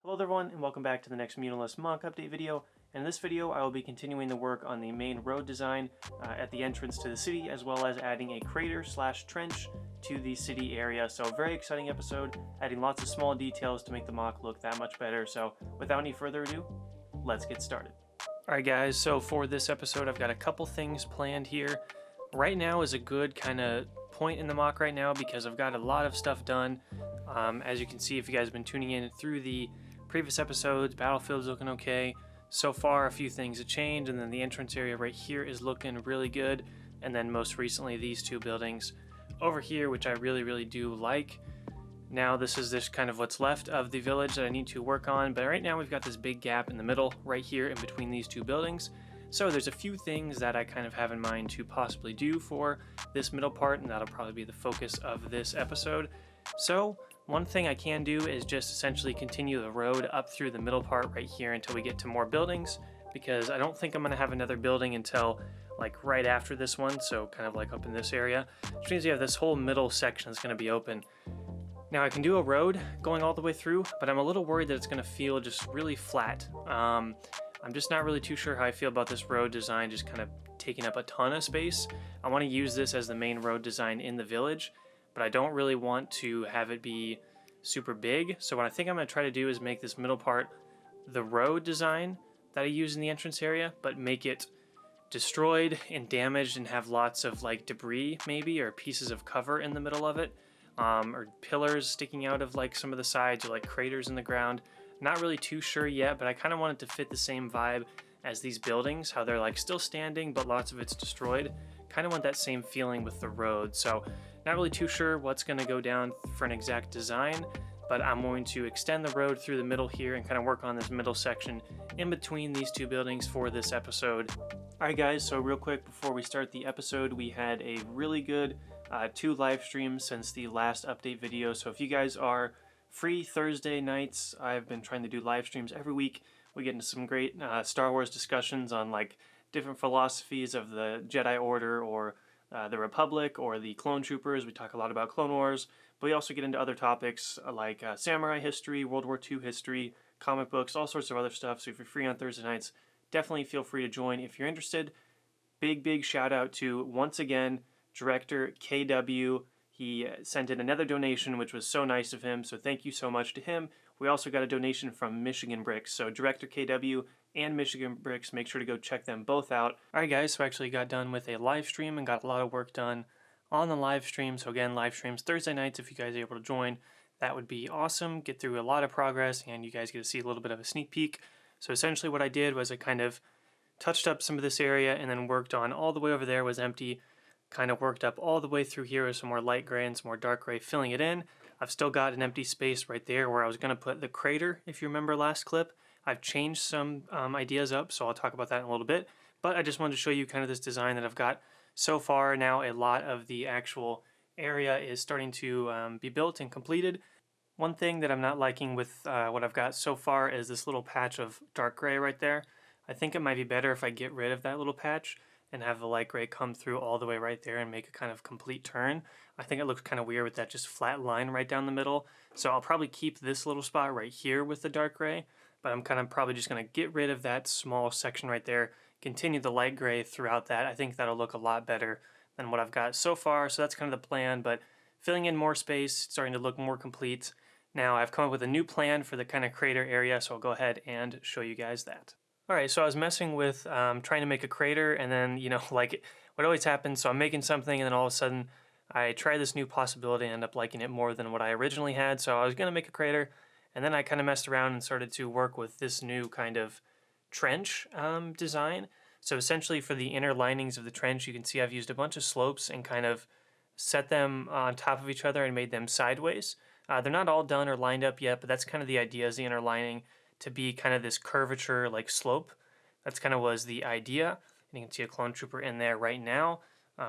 Hello everyone, and welcome back to the next Muunilinst MOC update video. In this video, I will be continuing the work on the main road design at the entrance to the city, as well as adding a crater slash trench to the city area. So very exciting episode, adding lots of small details to make the MOC look that much better. So without any further ado, let's get started. Alright guys, so for this episode, I've got a couple things planned here. Right now is a good kind of point in the MOC right now because I've got a lot of stuff done. As you can see, if you guys have been tuning in through the previous episodes, Battlefield's looking okay. So far, a few things have changed, and then the entrance area right here is looking really good. And then most recently, these two buildings over here, which I really do like. Now this is kind of what's left of the village that I need to work on, but right now we've got this big gap in the middle right here in between these two buildings. So there's a few things that I kind of have in mind to possibly do for this middle part, and that'll probably be the focus of this episode. So one thing I can do is just essentially continue the road up through the middle part right here until we get to more buildings, because I don't think I'm going to have another building until like right after this one, so kind of like up in this area, which means you have this whole middle section that's going to be open. Now I can do a road going all the way through, but I'm a little worried that it's going to feel just really flat. I'm just not really too sure how I feel about this road design just kind of taking up a ton of space. I want to use this as the main road design in the village, but I don't really want to have it be super big. So what I think I'm going to try to do is make this middle part the road design that I use in the entrance area, but make it destroyed and damaged and have lots of like debris maybe, or pieces of cover in the middle of it, or pillars sticking out of like some of the sides, or like craters in the ground. Not really too sure yet, but I kind of want it to fit the same vibe as these buildings, how they're like still standing, but lots of it's destroyed. Kind of want that same feeling with the road. So not really too sure what's going to go down for an exact design, but I'm going to extend the road through the middle here and kind of work on this middle section in between these two buildings for this episode. Alright guys, so real quick before we start the episode, we had a really good 2 live streams since the last update video. So if you guys are free Thursday nights, I've been trying to do live streams every week. We get into some great Star Wars discussions on like different philosophies of the Jedi Order, or the Republic, or the Clone Troopers. We talk a lot about Clone Wars, but we also get into other topics like samurai history, World War II history, comic books, all sorts of other stuff. So if you're free on Thursday nights, definitely feel free to join if you're interested. Big shout out to, once again, Director KW. He sent in another donation, which was so nice of him, so thank you so much to him. We also got a donation from Michigan Bricks, so Director KW and Michigan Bricks, make sure to go check them both out. Alright guys, so I actually got done with a live stream and got a lot of work done on the live stream. So again, live streams Thursday nights, if you guys are able to join, that would be awesome. Get through a lot of progress, and you guys get to see a little bit of a sneak peek. So essentially what I did was I kind of touched up some of this area and then worked on all the way over there was empty. Kind of worked up all the way through here with some more light gray and some more dark gray, filling it in. I've still got an empty space right there where I was going to put the crater, if you remember last clip. I've changed some ideas up, so I'll talk about that in a little bit. But I just wanted to show you kind of this design that I've got so far. Now a lot of the actual area is starting to be built and completed. One thing that I'm not liking with what I've got so far is this little patch of dark gray right there. I think it might be better if I get rid of that little patch and have the light gray come through all the way right there and make a kind of complete turn. I think it looks kind of weird with that just flat line right down the middle. So I'll probably keep this little spot right here with the dark gray, but I'm kind of probably just going to get rid of that small section right there, continue the light gray throughout that. I think that'll look a lot better than what I've got so far. So that's kind of the plan, but filling in more space, starting to look more complete. Now I've come up with a new plan for the kind of crater area, so I'll go ahead and show you guys that. Alright, so I was messing with trying to make a crater, and then, you know, like what always happens, so I'm making something and then all of a sudden I try this new possibility and end up liking it more than what I originally had. So I was going to make a crater, and then I kind of messed around and started to work with this new kind of trench design. So essentially for the inner linings of the trench, you can see I've used a bunch of slopes and kind of set them on top of each other and made them sideways. They're not all done or lined up yet, but that's kind of the idea, is the inner lining to be kind of this curvature like slope. That's kind of was the idea. And you can see a clone trooper in there right now.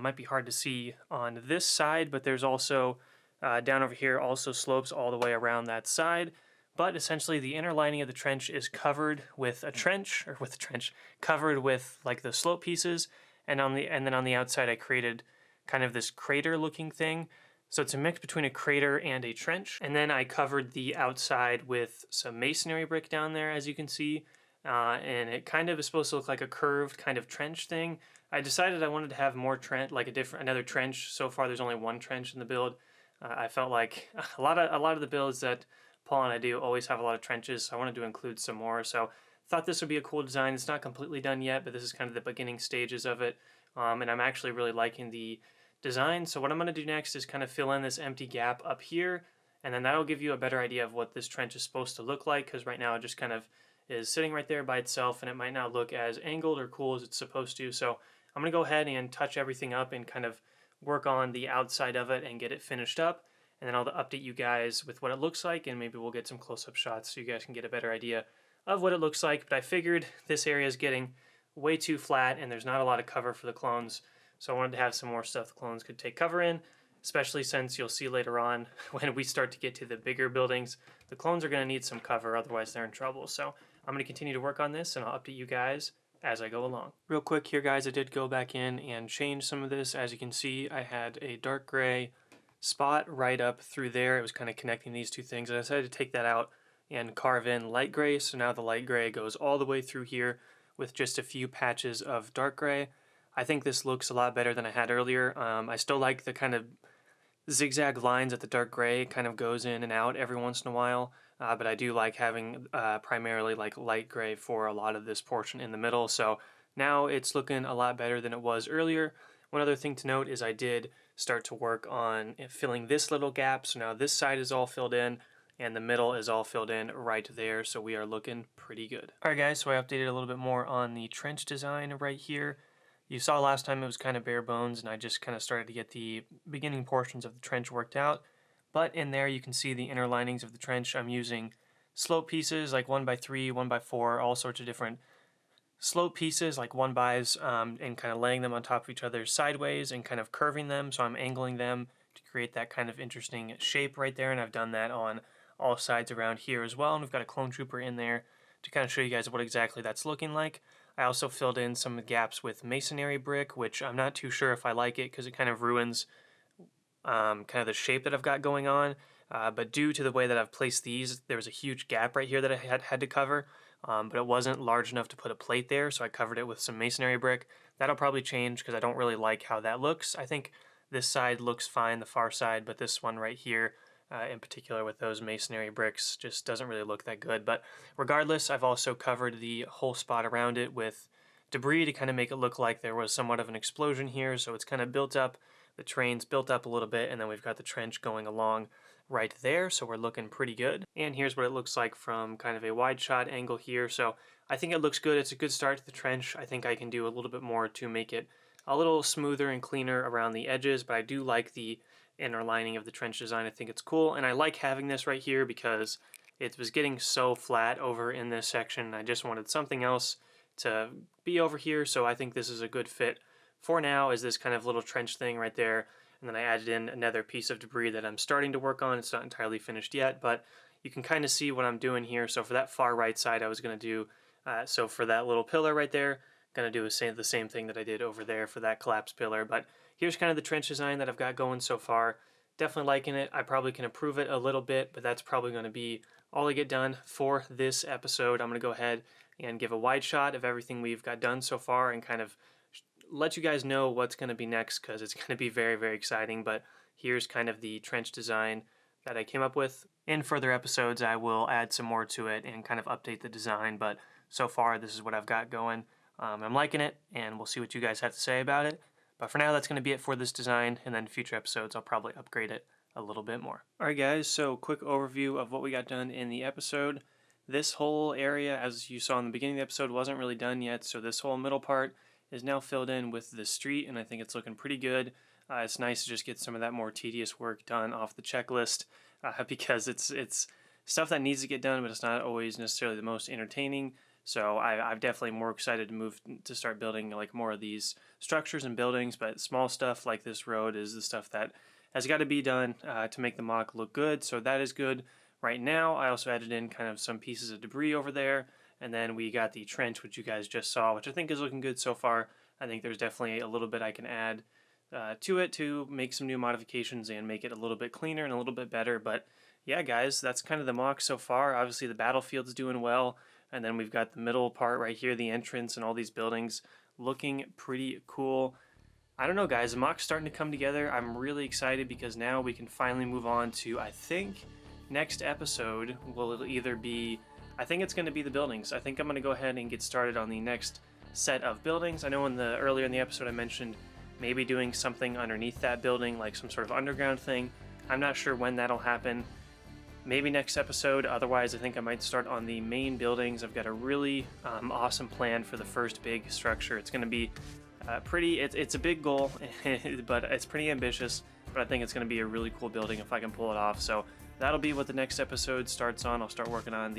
Might be hard to see on this side, but there's also down over here also slopes all the way around that side. But essentially the inner lining of the trench is covered with a trench, or with a trench, covered with like the slope pieces, and then on the outside I created kind of this crater looking thing So it's a mix between a crater and a trench. And then I covered the outside with some masonry brick down there, as you can see. And it kind of is supposed to look like a curved kind of trench thing. I decided I wanted to have more trench, like another trench. So far, there's only one trench in the build. I felt like a lot of the builds that Paul and I do always have a lot of trenches, so I wanted to include some more. So thought this would be a cool design. It's not completely done yet, but this is kind of the beginning stages of it. And I'm actually really liking the design. So what I'm going to do next is kind of fill in this empty gap up here, and then that'll give you a better idea of what this trench is supposed to look like, because right now it just kind of is sitting right there by itself, and it might not look as angled or cool as it's supposed to. So I'm going to go ahead and touch everything up and kind of work on the outside of it and get it finished up, and then I'll update you guys with what it looks like, and maybe we'll get some close-up shots so you guys can get a better idea of what it looks like. But I figured this area is getting way too flat and there's not a lot of cover for the clones, so I wanted to have some more stuff the clones could take cover in, especially since you'll see later on when we start to get to the bigger buildings, the clones are going to need some cover, otherwise they're in trouble. So I'm going to continue to work on this, and I'll update you guys as I go along. Real quick here, guys, I did go back in and change some of this. As you can see, I had a dark gray spot right up through there. It was kind of connecting these two things, and I decided to take that out and carve in light gray. So now the light gray goes all the way through here with just a few patches of dark gray. I think this looks a lot better than I had earlier. I still like the kind of zigzag lines that the dark gray kind of goes in and out every once in a while, but I do like having primarily like light gray for a lot of this portion in the middle. So now it's looking a lot better than it was earlier. One other thing to note is I did start to work on filling this little gap. So now this side is all filled in and the middle is all filled in right there. So we are looking pretty good. All right, guys, so I updated a little bit more on the trench design right here. You saw last time it was kind of bare bones, and I just kind of started to get the beginning portions of the trench worked out. But in there you can see the inner linings of the trench. I'm using slope pieces like 1x3, 1x4, all sorts of different slope pieces like 1x's, and kind of laying them on top of each other sideways and kind of curving them. So I'm angling them to create that kind of interesting shape right there, and I've done that on all sides around here as well. And we've got a clone trooper in there to kind of show you guys what exactly that's looking like. I also filled in some gaps with masonry brick, which I'm not too sure if I like it because it kind of ruins kind of the shape that I've got going on. But due to the way that I've placed these, there was a huge gap right here that I had to cover, but it wasn't large enough to put a plate there, so I covered it with some masonry brick. That'll probably change because I don't really like how that looks. I think this side looks fine, the far side, but this one right here, in particular with those masonry bricks, just doesn't really look that good. But regardless, I've also covered the whole spot around it with debris to kind of make it look like there was somewhat of an explosion here. So it's kind of built up, the terrain's built up a little bit, and then we've got the trench going along right there, so we're looking pretty good. And here's what it looks like from kind of a wide shot angle here. So I think it looks good. It's a good start to the trench. I think I can do a little bit more to make it a little smoother and cleaner around the edges, but I do like the inner lining of the trench design. I think it's cool, and I like having this right here because it was getting so flat over in this section. I just wanted something else to be over here, so I think this is a good fit for now, is this kind of little trench thing right there. And then I added in another piece of debris that I'm starting to work on. It's not entirely finished yet, but you can kind of see what I'm doing here. So for that far right side, I was going to do, so for that little pillar right there, going to do the same thing that I did over there for that collapsed pillar. But here's kind of the trench design that I've got going so far. Definitely liking it. I probably can improve it a little bit, but that's probably going to be all I get done for this episode. I'm going to go ahead and give a wide shot of everything we've got done so far and kind of let you guys know what's going to be next, because it's going to be very, very exciting. But here's kind of the trench design that I came up with. In further episodes, I will add some more to it and kind of update the design, but so far this is what I've got going. I'm liking it, and we'll see what you guys have to say about it. But for now, that's going to be it for this design, and then in future episodes I'll probably upgrade it a little bit more. Alright guys, so quick overview of what we got done in the episode. This whole area, as you saw in the beginning of the episode, wasn't really done yet, so this whole middle part is now filled in with the street, and I think it's looking pretty good. It's nice to just get some of that more tedious work done off the checklist, because it's stuff that needs to get done, but it's not always necessarily the most entertaining. So I'm definitely more excited to start building like more of these structures and buildings, but small stuff like this road is the stuff that has got to be done to make the MOC look good. So that is good right now. I also added in kind of some pieces of debris over there. And then we got the trench, which you guys just saw, which I think is looking good so far. I think there's definitely a little bit I can add to it to make some new modifications and make it a little bit cleaner and a little bit better. But yeah, guys, that's kind of the MOC so far. Obviously, the battlefield's doing well, and then we've got the middle part right here, the entrance and all these buildings looking pretty cool. I don't know, guys, the MOC's starting to come together. I'm really excited because now we can finally move on to, I think, next episode will either be, I think it's going to be the buildings. I think I'm going to go ahead and get started on the next set of buildings. I know earlier in the episode I mentioned maybe doing something underneath that building, like some sort of underground thing. I'm not sure when that'll happen. Maybe next episode. Otherwise, I think I might start on the main buildings. I've got a really awesome plan for the first big structure. It's going to be it's a big goal, but it's pretty ambitious. But I think it's going to be a really cool building if I can pull it off. So that'll be what the next episode starts on. I'll start working on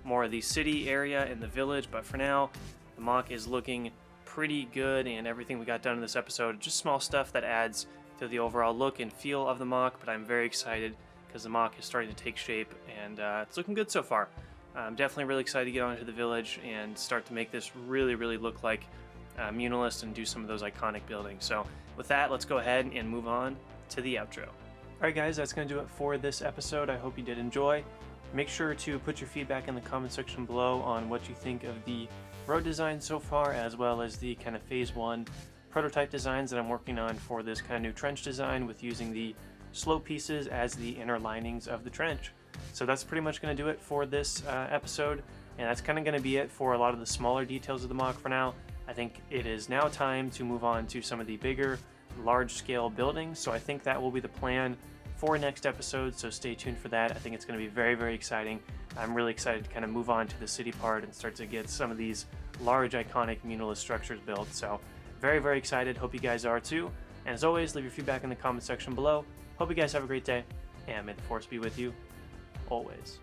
more of the city area and the village. But for now, the MOC is looking pretty good, and everything we got done in this episode, just small stuff that adds to the overall look and feel of the MOC. But I'm very excited because the MOC is starting to take shape, and it's looking good so far. I'm definitely really excited to get onto the village and start to make this really, really look like Muunilinst and do some of those iconic buildings. So with that, let's go ahead and move on to the outro. Alright guys, that's going to do it for this episode. I hope you did enjoy. Make sure to put your feedback in the comment section below on what you think of the road design so far, as well as the kind of phase 1 prototype designs that I'm working on for this kind of new trench design with using the slope pieces as the inner linings of the trench. So that's pretty much going to do it for this episode, and that's kind of going to be it for a lot of the smaller details of the MOC for now. I think it is now time to move on to some of the bigger, large-scale buildings, so I think that will be the plan for next episode, so stay tuned for that. I think it's going to be very, very exciting. I'm really excited to kind of move on to the city part and start to get some of these large, iconic Muunilinst structures built. So very, very excited. Hope you guys are too. And as always, leave your feedback in the comment section below. Hope you guys have a great day, and may the force be with you always.